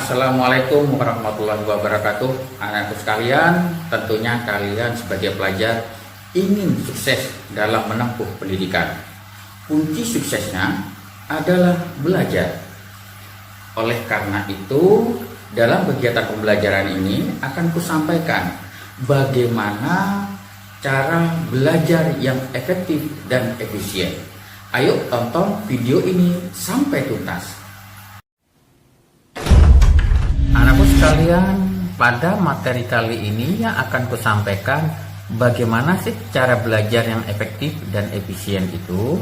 Assalamualaikum warahmatullahi wabarakatuh. Anak-anakku sekalian, tentunya kalian sebagai pelajar ingin sukses dalam menempuh pendidikan. Kunci suksesnya adalah belajar. Oleh karena itu, dalam kegiatan pembelajaran ini akan kusampaikan bagaimana cara belajar yang efektif dan efisien. Ayo tonton video ini sampai tuntas. Anakku sekalian, pada materi kali ini yang akan kusampaikan bagaimana sih cara belajar yang efektif dan efisien itu.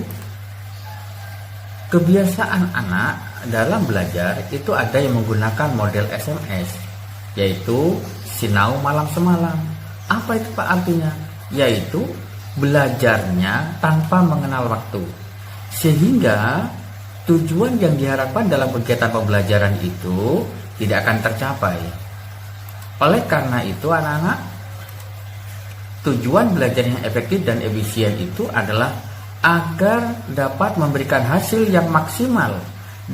Kebiasaan anak dalam belajar itu ada yang menggunakan model SMS, yaitu sinau malam semalam. Apa itu Pak artinya? Yaitu belajarnya tanpa mengenal waktu. Sehingga tujuan yang diharapkan dalam kegiatan pembelajaran itu tidak akan tercapai. Oleh karena itu anak-anak, tujuan belajar yang efektif dan efisien itu adalah agar dapat memberikan hasil yang maksimal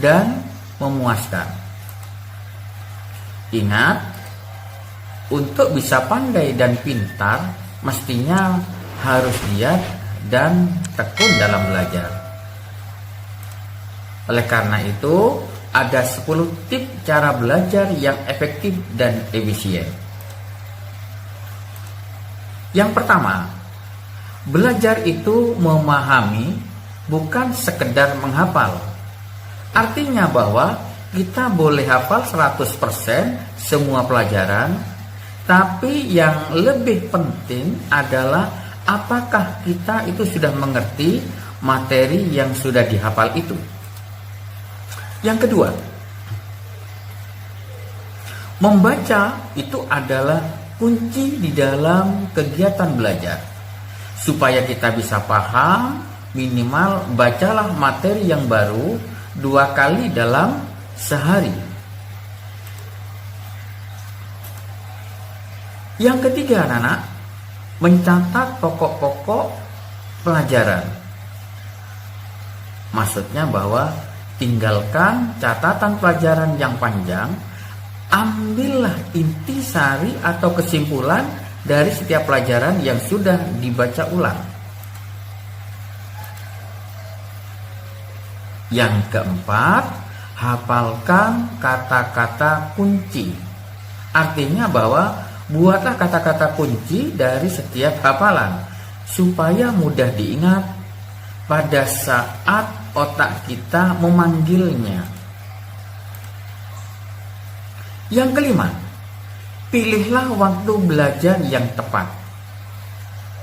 dan memuaskan. Ingat, untuk bisa pandai dan pintar mestinya harus giat dan tekun dalam belajar. Oleh karena itu, ada 10 tips cara belajar yang efektif dan efisien. Yang pertama, belajar itu memahami, bukan sekedar menghafal. Artinya bahwa kita boleh hafal 100% semua pelajaran, tapi yang lebih penting adalah apakah kita itu sudah mengerti materi yang sudah dihafal itu. Yang kedua, membaca itu adalah kunci di dalam kegiatan belajar. Supaya kita bisa paham, minimal bacalah materi yang baru 2 kali dalam sehari. Yang ketiga anak-anak, mencatat pokok-pokok pelajaran. Maksudnya bahwa tinggalkan catatan pelajaran yang panjang, ambillah intisari atau kesimpulan dari setiap pelajaran yang sudah dibaca ulang. Yang keempat, hafalkan kata-kata kunci. Artinya bahwa buatlah kata-kata kunci dari setiap hafalan supaya mudah diingat pada saat otak kita memanggilnya. Yang kelima, pilihlah waktu belajar yang tepat.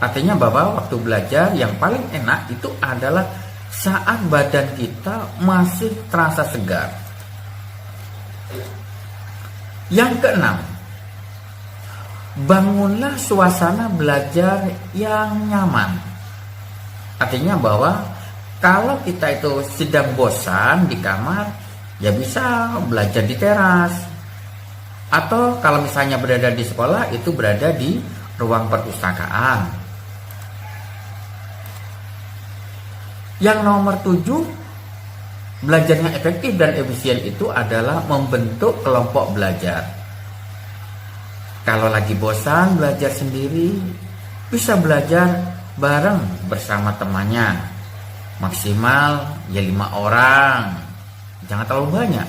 Artinya bahwa waktu belajar yang paling enak itu adalah saat badan kita masih terasa segar. Yang keenam, bangunlah suasana belajar yang nyaman. Artinya bahwa kalau kita itu sedang bosan di kamar, ya bisa belajar di teras. Atau kalau misalnya berada di sekolah, itu berada di ruang perpustakaan. Yang nomor 7, belajar yang efektif dan efisien itu adalah membentuk kelompok belajar. Kalau lagi bosan belajar sendiri, bisa belajar bareng bersama temannya. Maksimal ya 5 orang, jangan terlalu banyak.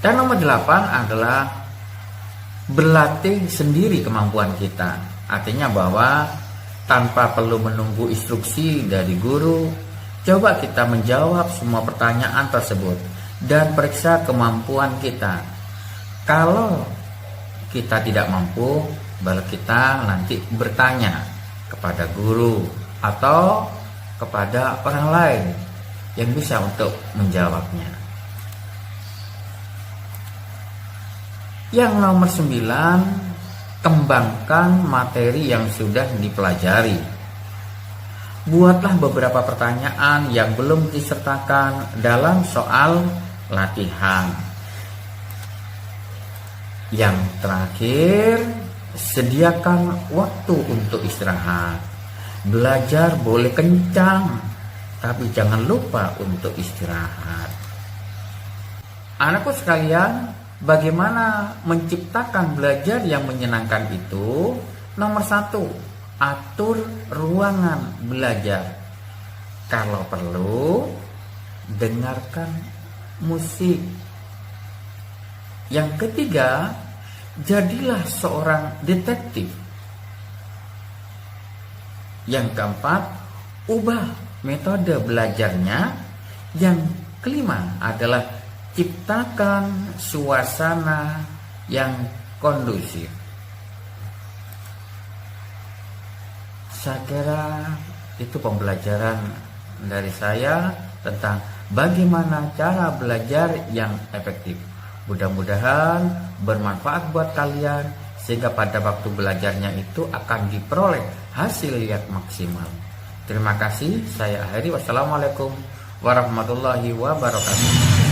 Dan nomor 8 adalah berlatih sendiri kemampuan kita. Artinya bahwa tanpa perlu menunggu instruksi dari guru, coba kita menjawab semua pertanyaan tersebut dan periksa kemampuan kita. Kalau kita tidak mampu, baru kita nanti bertanya kepada guru atau kepada orang lain yang bisa untuk menjawabnya. Yang nomor 9, kembangkan materi yang sudah dipelajari. Buatlah beberapa pertanyaan yang belum disertakan dalam soal latihan. Yang terakhir, sediakan waktu untuk istirahat. Belajar boleh kencang, tapi jangan lupa untuk istirahat. Anakku sekalian, bagaimana menciptakan belajar yang menyenangkan itu? Nomor 1, atur ruangan belajar. Kalau perlu, dengarkan musik. Yang ketiga, jadilah seorang detektif. Yang keempat, ubah metode belajarnya. Yang kelima adalah ciptakan suasana yang kondusif. Saya kira itu pembelajaran dari saya tentang bagaimana cara belajar yang efektif. Mudah-mudahan bermanfaat buat kalian sehingga pada waktu belajarnya itu akan diperoleh hasil yang maksimal. Terima kasih, saya akhiri. Wassalamualaikum warahmatullahi wabarakatuh.